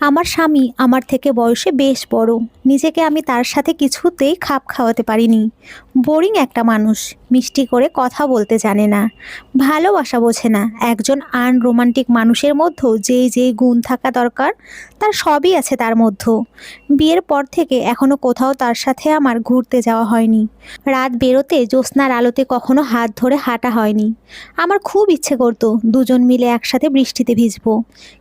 আমার স্বামী আমার থেকে বয়সে বেশ বড়। নিজেকে আমি তার সাথে কিছুতেই খাপ খাওয়াতে পারিনি। বোরিং একটা মানুষ, মিষ্টি করে কথা বলতে জানে না, ভালোবাসা বোঝে না। একজন আনরোমান্টিক মানুষের মধ্যেও যেই গুণ থাকা দরকার তার সবই আছে তার মধ্যে। বিয়ের পর থেকে এখনো কোথাও তার সাথে আমার ঘুরতে যাওয়া হয়নি। রাত বেরোতে জ্যোৎস্নার আলোতে কখনো হাত ধরে হাঁটা হয়নি। আমার খুব ইচ্ছে করতো দুজন মিলে একসাথে বৃষ্টিতে ভিজবো,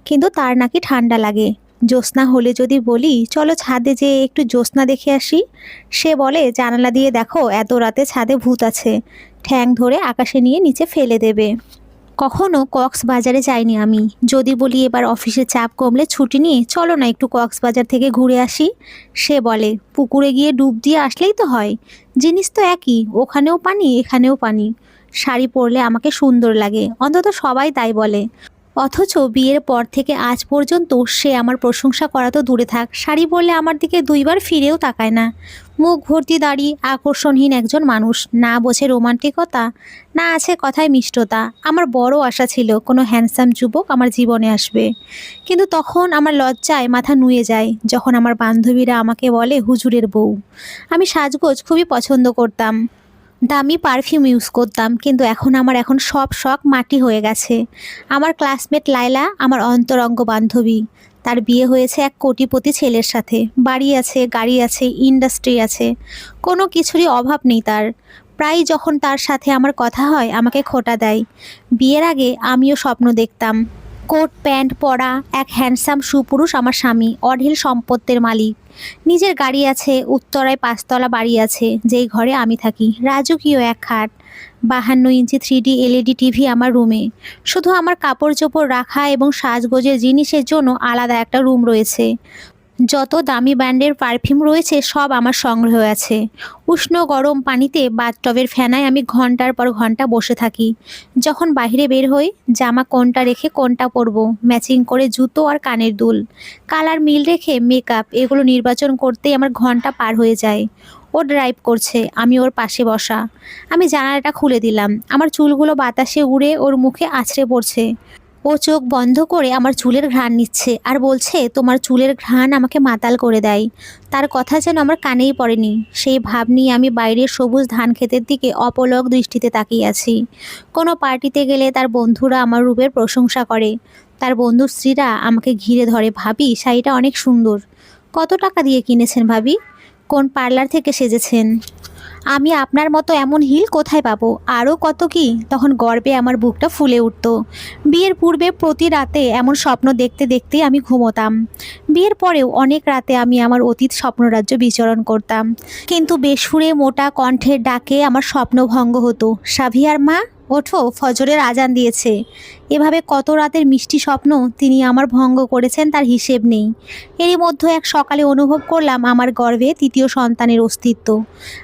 কিন্তু তার নাকি ঠান্ডা লাগে। জ্যোৎস্না হলে যদি বলি চলো ছাদে যেয়ে একটু জ্যোৎস্না দেখে আসি, সে বলে জানালা দিয়ে দেখো এত রাতে ছাদে ভূত আছে, ঠ্যাং ধরে আকাশে নিয়ে নিচে ফেলে দেবে। কখনো কক্সবাজারে যাইনি আমি। যদি বলি এবার অফিসের চাপ কমলে ছুটি নিয়ে চলো না একটু কক্সবাজার থেকে ঘুরে আসি, সে বলে পুকুরে গিয়ে ডুব দিয়ে আসলেই তো হয়, জিনিস তো একই, ওখানেও পানি এখানেও পানি। শাড়ি পরলে আমাকে সুন্দর লাগে, অন্তত সবাই তাই বলে। অথচ বিয়ের পর থেকে আজ পর্যন্ত সে আমার প্রশংসা করা তো দূরে থাক, শাড়ি পরলে আমার দিকে দুইবার ফিরেও তাকায় না। মুখ ভর্তি দাড়ি, আকর্ষণহীন একজন মানুষ, না বোঝে রোমান্টিকতা, না আছে কথায় মিষ্টতা। আমার বড় আশা ছিল কোনো হ্যান্ডসাম যুবক আমার জীবনে আসবে, কিন্তু তখন আমার লজ্জায় মাথা নুয়ে যায় যখন আমার বান্ধবীরা আমাকে বলে হুজুরের বউ। আমি সাজগোজ খুবই পছন্দ করতাম, দামি পারফিউম ইউজ করতাম, কিন্তু এখন সব শখ মাটি হয়ে গেছে। আমার ক্লাসমেট লায়লা আমার অন্তরঙ্গ বান্ধবী, তার বিয়ে হয়েছে এক কোটিপতি ছেলের সাথে, বাড়ি আছে, গাড়ি আছে, ইন্ডাস্ট্রি আছে, কোনো কিছুরই অভাব নেই তার। প্রায় যখন তার সাথে আমার কথা হয় আমাকে খোঁটা দেয়। বিয়ের আগে আমিও স্বপ্ন দেখতাম, কোট প্যান্ট পরা এক হ্যান্ডসাম সুপুরুষ আমার স্বামী, অঢেল সম্পত্তির মালিক, নিজের গাড়ি আছে, উত্তরায় 5 তলা বাড়ি আছে, যেই ঘরে আমি থাকি রাজকীয় এক খাট, 52 ইঞ্চি 3D LED টিভি আমার রুমে। শুধু আমার কাপড় চোপড় রাখা এবং সাজগোজের জিনিসের জন্য আলাদা একটা রুম রয়েছে। যত দামি ব্র্যান্ডের পারফিউম রয়েছে সব আমার সংগ্রহ আছে। উষ্ণ গরম পানিতে বাথটবের ফেনায় আমি ঘন্টার পর ঘন্টা বসে থাকি। যখন বাইরে বের হই জামা কোনটা রেখে কোনটা পরবো, ম্যাচিং করে জুতো আর কানের দুল, কালার মিল রেখে মেকআপ, এগুলো নির্বাচন করতেই আমার ঘন্টা পার হয়ে যায়। ও ড্রাইভ করছে, আমি ওর পাশে বসা। আমি জানালাটা খুলে দিলাম, আমার চুলগুলো বাতাসে উড়ে ওর মুখে আছড়ে পড়ছে। ও চোখ বন্ধ করে আমার চুলের ঘ্রাণ নিচ্ছে আর বলছে তোমার চুলের ঘ্রাণ আমাকে মাতাল করে দেয়। তার কথা যেন আমার কানেই পড়েনি। সেই ভাব নিয়ে আমি বাইরের সবুজ ধান ক্ষেতের দিকে অপলক দৃষ্টিতে তাকিয়ে আছি। কোনো পার্টিতে গেলে তার বন্ধুরা আমার রূপের প্রশংসা করে, তার বন্ধু স্ত্রীরা আমাকে ঘিরে ধরে, ভাবি শাড়িটা অনেক সুন্দর, কত টাকা দিয়ে কিনেছেন ভাবি, কোন পার্লার থেকে সেজেছেন, আমি আপনার মতো এমন হিল কোথায় পাবো, আরও কত কি। তখন গর্বে আমার বুকটা ফুলে উঠত। বিয়ের পূর্বে প্রতি রাতে এমন স্বপ্ন দেখতে দেখতেই আমি ঘুমোতাম। বিয়ের পরেও অনেক রাতে আমি আমার অতীত স্বপ্নরাজ্য বিচরণ করতাম, কিন্তু বেসুরে মোটা কণ্ঠের ডাকে আমার স্বপ্ন ভঙ্গ হতো। সাভিয়ার মা, ওঠো, ফজরের আজান দিয়েছে। এভাবে কত রাতের মিষ্টি স্বপ্ন তিনি আমার ভঙ্গ করেছেন তার হিসেব নেই। এরই মধ্যে এক সকালে অনুভব করলাম আমার গর্ভে তৃতীয় সন্তানের অস্তিত্ব।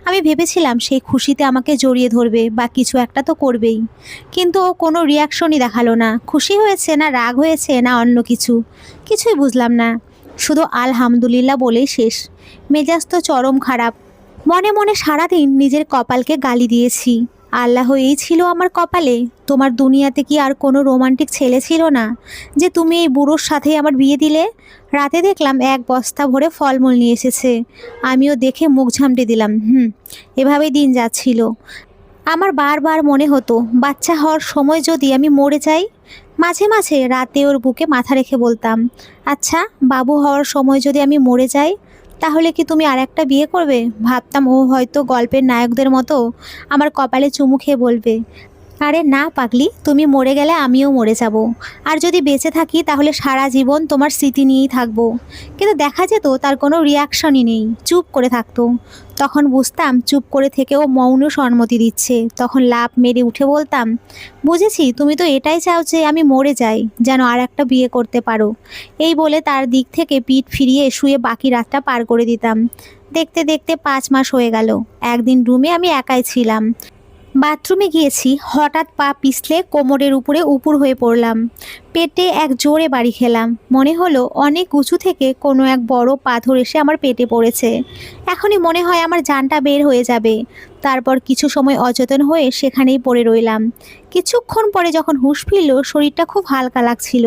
আমি ভেবেছিলাম সেই খুশিতে আমাকে জড়িয়ে ধরবে বা কিছু একটা তো করবেই, কিন্তু ও কোনো রিয়াকশনই দেখালো না। খুশি হয়েছে না রাগ হয়েছে না অন্য কিছু, কিছুই বুঝলাম না। শুধু আলহামদুলিল্লাহ বলেই শেষ। মেজাজ তো চরম খারাপ। মনে মনে সারাদিন নিজের কপালকে গালি দিয়েছি। আল্লাহ, এই ছিল আমার কপালে? তোমার দুনিয়াতে কি আর কোনো রোমান্টিক ছেলে ছিল না যে তুমি এই বুড়োর সাথেই আমার বিয়ে দিলে? রাতে দেখলাম এক বস্তা ভরে ফলমূল নিয়ে এসেছে, আমিও দেখে মুখ ঝামটে দিলাম। এভাবেই দিন যাচ্ছিল। আমার বারবার মনে হতো বাচ্চা হওয়ার সময় যদি আমি মরে যাই। মাঝে মাঝে রাতে ওর বুকে মাথা রেখে বলতাম, আচ্ছা বাবু হওয়ার সময় যদি আমি মরে যাই, তাহলে কি তুমি আর একটা বিয়ে করবে? ভাবতাম ও হয়তো গল্পের নায়কদের মতো আমার কপালে চুমু খেয়ে বলবে, আরে না পাগলি, তুমি মরে গেলে আমিও মরে যাব, আর যদি বেঁচে থাকি তাহলে সারা জীবন তোমার স্মৃতি নিয়েই থাকবো। কিন্তু দেখা যেত তার কোনো রিয়াকশনই নেই, চুপ করে থাকতো। তখন বুঝতাম চুপ করে থেকেও মৌন সম্মতি দিচ্ছে। তখন লাফ মেরে উঠে বলতাম, বুঝেছি, তুমি তো এটাই চাও যে আমি মরে যাই, যেন আর একটা বিয়ে করতে পারো। এই বলে তার দিক থেকে পিঠ ফিরিয়ে শুয়ে বাকি রাতটা পার করে দিতাম। দেখতে দেখতে 5 মাস হয়ে গেল। একদিন রুমে আমি একাই ছিলাম। বাথরুমে গিয়েছি, হঠাৎ পা পিছলে কোমরের উপরে উপুর হয়ে পড়লাম। পেটে এক জোরে বাড়ি খেলাম। মনে হলো অনেক উঁচু থেকে কোনো এক বড় পাথর এসে আমার পেটে পড়েছে। এখনই মনে হয় আমার জানটা বের হয়ে যাবে। তারপর কিছু সময় অচেতন হয়ে সেখানেই পড়ে রইলাম। কিছুক্ষণ পরে যখন হুঁশ ফিরল শরীরটা খুব হালকা লাগছিল,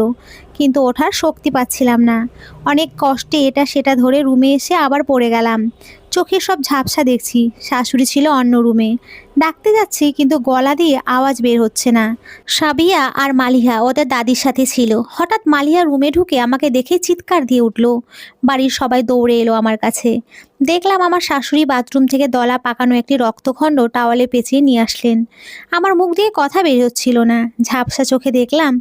কিন্তু ওঠার শক্তি পাচ্ছিলাম না। অনেক কষ্টে এটা সেটা ধরে রুমে এসে আবার পড়ে গেলাম। চোখে সব ঝাপসা দেখছি। শাশুড়ি ছিল অন্য রুমে। ডাকতে যাচ্ছি কিন্তু গলা দিয়ে আওয়াজ বের হচ্ছে না। সাবিয়া আর মালিহা ওদের দাদির সাথে ছিল। হঠাৎ মালিহা রুমে ঢুকে আমাকে দেখে চিৎকার দিয়ে উঠল। বাড়ির সবাই দৌড়ে এলো আমার কাছে। দেখলাম আমার শাশুড়ি বাথরুম থেকে দলা পাকানো একটি রক্তখণ্ড টাওয়ালে পেঁচিয়ে নিয়ে আসলেন। আমার মুখ দিয়ে কথা বের হচ্ছিল না। ঝাপসা চোখে দেখলাম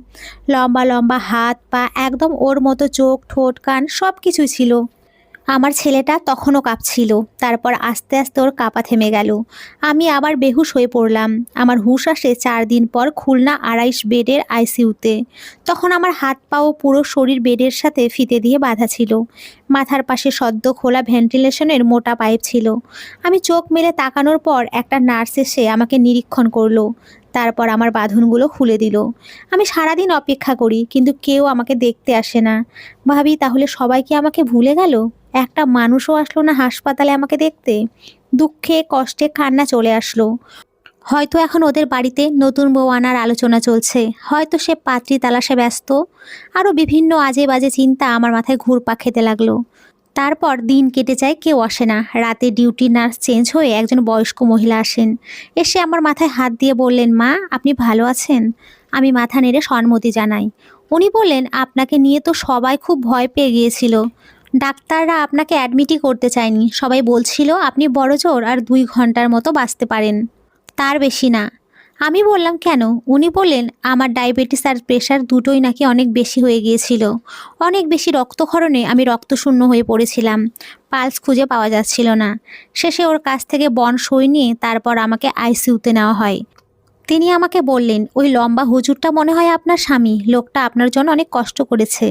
লম্বা লম্বা হাত পা, একদম ওর মতো চোখ ঠোঁট কান সব কিছুই ছিল। আমার ছেলেটা তখনও কাঁপছিল। তারপর আস্তে আস্তে ওর কাঁপা থেমে গেল। আমি আবার বেহুশ হয়ে পড়লাম। আমার হুঁশ আসে 4 দিন পর খুলনা 28 বেডের আইসিইউতে। তখন আমার হাত পা ও পুরো শরীর বেডের সাথে ফিতে দিয়ে বাঁধা ছিল। মাথার পাশে সদ্য খোলা ভেন্টিলেশনের মোটা পাইপ ছিল। আমি চোখ মেলে তাকানোর পর একটা নার্স এসে আমাকে নিরীক্ষণ করলো। তারপর আমার বাঁধনগুলো খুলে দিল। আমি সারাদিন অপেক্ষা করি কিন্তু কেউ আমাকে দেখতে আসে না। ভাবি তাহলে সবাই কি আমাকে ভুলে গেল? একটা মানুষও আসলো না হাসপাতালে আমাকে দেখতে। দুঃখে কষ্টে কান্না চলে আসলো। হয়তো এখন ওদের বাড়িতে নতুন বউ আনার আলোচনা চলছে, হয়তো সে পাত্রী তালাশে ব্যস্ত। আরও বিভিন্ন আজে বাজে চিন্তা আমার মাথায় ঘুরপাক খেতে লাগলো। তারপর দিন কেটে যায়, কেউ আসে না। রাতে ডিউটি নার্স চেঞ্জ হয়ে একজন বয়স্ক মহিলা আসেন। এসে আমার মাথায় হাত দিয়ে বললেন, মা আপনি ভালো আছেন? আমি মাথা নেড়ে সম্মতি জানাই। উনি বললেন, আপনাকে নিয়ে তো সবাই খুব ভয় পেয়ে গিয়েছিল। ডাক্তাররা আপনাকে অ্যাডমিটই করতে চায়নি। সবাই বলছিল আপনি বড়জোর আর 2 ঘন্টার মতো বাঁচতে পারেন, তার বেশি না। আমি বললাম কেন? উনি বললেন আমার ডায়াবেটিস আর প্রেশার দুটোই নাকি অনেক বেশি হয়ে গিয়েছিল। অনেক বেশি রক্তক্ষরণে আমি রক্তশূন্য হয়ে পড়েছিলাম। পালস খুঁজে পাওয়া যাচ্ছিল না। শেষে ওর কাছ থেকে বন সই নিয়ে তারপর আমাকে আইসিইউতে নেওয়া হয়। তিনি আমাকে বললেন, ওই লম্বা হুজুরটা মনে হয় আপনার স্বামী। লোকটা আপনার জন্য অনেক কষ্ট করেছে।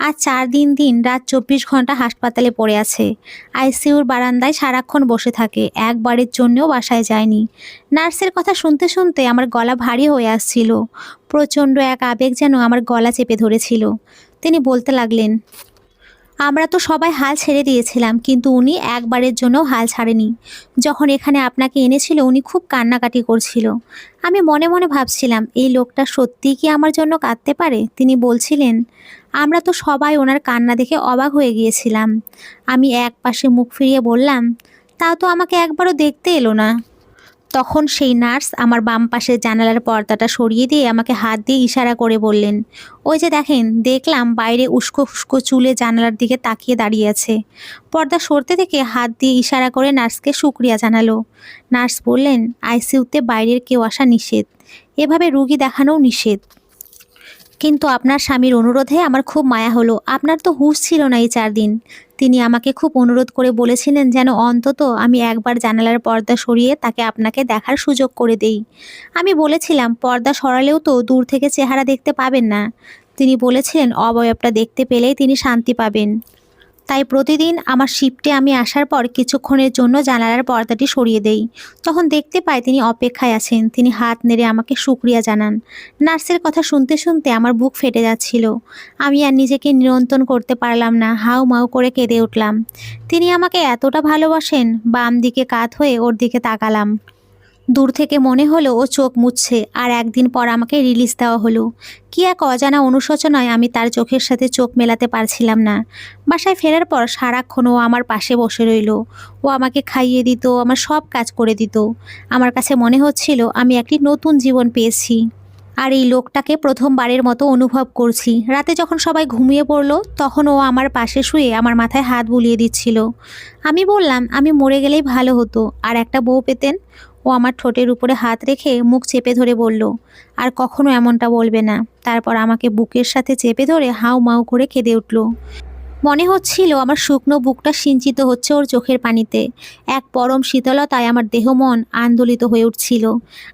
আর 4 দিন দিন রাত 24 ঘন্টা হাসপাতালে পড়ে আছে। আইসিইউর বারান্দায় সারাক্ষণ বসে থাকে, একবারের জন্যও বাসায় যায়নি। নার্সের কথা শুনতে শুনতে আমার গলা ভারী হয়ে আসছিল। প্রচণ্ড এক আবেগ যেন আমার গলা চেপে ধরেছিল। তিনি বলতে লাগলেন, আমরা তো সবাই হাল ছেড়ে দিয়েছিলাম কিন্তু উনি একবারের জন্যও হাল ছাড়েনি। যখন এখানে আপনাকে এনেছিল উনি খুব কান্নাকাটি করছিল। আমি মনে মনে ভাবছিলাম এই লোকটা সত্যিই কি আমার জন্য কাঁদতে পারে? তিনি বলছিলেন, আমরা তো সবাই ওনার কান্না দেখে অবাক হয়ে গিয়েছিলাম। আমি এক পাশে মুখ ফিরিয়ে বললাম, তাও তো আমাকে একবারও দেখতে এলো না। তখন সেই নার্স আমার বাম পাশের জানালার পর্দাটা সরিয়ে দিয়ে আমাকে হাত দিয়ে ইশারা করে বললেন, ওই যে দেখেন। দেখলাম বাইরে উস্কো উস্কো চুলে জানালার দিকে তাকিয়ে দাঁড়িয়ে আছে। পর্দা সরতে থেকে হাত দিয়ে ইশারা করে নার্সকে শুক্রিয়া জানালো। নার্স বললেন, আইসিইউতে বাইরের কেউ আসা নিষেধ, এভাবে রুগী দেখানোও নিষেধ। কিন্তু আপনার স্বামীর অনুরোধে আমার খুব মায়া হলো। আপনার তো হুঁশ ছিল না এই 4 দিন। তিনি আমাকে খুব অনুরোধ করে বলেছিলেন যেন অন্তত আমি একবার জানালার পর্দা সরিয়ে তাকে আপনাকে দেখার সুযোগ করে দেই। আমি বলেছিলাম, পর্দা সরালেও তো দূর থেকে চেহারা দেখতে পাবেন না। তিনি বলেছিলেন অবয়বটা দেখতে পেলেই তিনি শান্তি পাবেন। তাই প্রতিদিন আমার শিফটে আমি আসার পর কিছুক্ষণের জন্য জানালার পর্দাটি সরিয়ে দেই। তখন দেখতে পাই তিনি অপেক্ষায় আছেন। তিনি হাত নেড়ে আমাকে শুকরিয়া জানান। নার্সের কথা শুনতে শুনতে আমার বুক ফেটে যাচ্ছিল। আমি আর নিজেকে নিয়ন্ত্রণ করতে পারলাম না, হাউ মাউ করে কেঁদে উঠলাম। তিনি আমাকে এতটা ভালোবাসেন। বাম দিকে কাত হয়ে ওর দিকে তাকালাম। দূর থেকে মনে হলো ও চোখ মুছছে। আর একদিন পর আমাকে রিলিজ দেওয়া হলো। কি এক অজানা অনুশোচনায় আমি তার চোখের সাথে চোখ মেলাতে পারছিলাম না। বাসায় ফেরার পর সারাক্ষণ ও আমার পাশে বসে রইল। ও আমাকে খাইয়ে দিত, আমার সব কাজ করে দিত। আমার কাছে মনে হচ্ছিল আমি একটি নতুন জীবন পেয়েছি। আর এই লোকটাকে প্রথমবারের মতো অনুভব করছি। রাতে যখন সবাই ঘুমিয়ে পড়ল তখন ও আমার পাশে শুয়ে আমার মাথায় হাত বুলিয়ে দিচ্ছিল। আমি বললাম, আমি মরে গেলেই ভালো হতো, আর একটা বউ পেতেন। ও আমার ঠোঁটের উপরে হাত রেখে মুখ চেপে ধরে বলল, আর কখনো এমনটা বলবে না। তারপর আমাকে বুকের সাথে চেপে ধরে হাউ মাউ করে কেঁদে উঠল। মনে হচ্ছিল আমার শুকনো বুকটা সিঞ্চিত হচ্ছে ওর চোখের পানিতে। এক পরম শীতলতায় আমার দেহ মন আন্দোলিত হয়ে উঠছিল।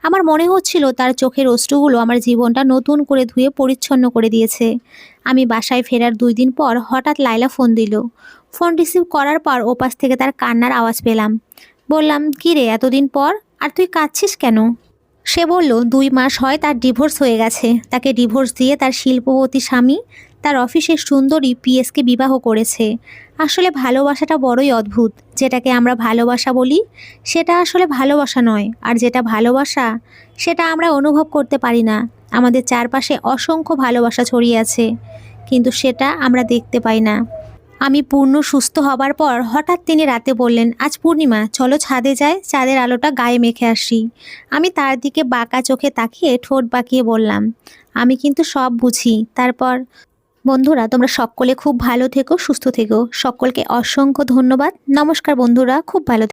আমার মনে হচ্ছিল তার চোখের অশ্রুগুলো আমার জীবনটা নতুন করে ধুয়ে পরিচ্ছন্ন করে দিয়েছে। আমি বাসায় ফেরার 2 দিন পর হঠাৎ লাইলা ফোন দিল। ফোন রিসিভ করার পর ওপাশ থেকে তার কান্নার আওয়াজ পেলাম। বললাম, কী রে এতদিন পর, আর তুই কাঁদছিস কেন? সে বলল, 2 মাস হয় তার ডিভোর্স হয়ে গেছে। তাকে ডিভোর্স দিয়ে তার শিল্পপতি স্বামী তার অফিসের সুন্দরী পিএসকে বিবাহ করেছে। আসলে ভালোবাসাটা বড়ই অদ্ভুত। যেটাকে আমরা ভালোবাসা বলি সেটা আসলে ভালোবাসা নয়, আর যেটা ভালোবাসা সেটা আমরা অনুভব করতে পারি না। আমাদের চারপাশে অসংখ্য ভালোবাসা ছড়িয়ে আছে, কিন্তু সেটা আমরা দেখতে পাই না। আমি পূর্ণ সুস্থ হবার পর হঠাৎ তিনি রাতে বললেন, আজ পূর্ণিমা, চলো ছাদে যাই, চাঁদের আলোটা গায়ে মেখে আসি। আমি তার দিকে বাঁকা চোখে তাকিয়ে ঠোঁট বাঁকিয়ে বললাম, আমি কিন্তু সব বুঝি। তারপর বন্ধুরা, তোমরা সকলে খুব ভালো থেকো, সুস্থ থেকো। সকলকে অসংখ্য ধন্যবাদ। নমস্কার বন্ধুরা, খুব ভালো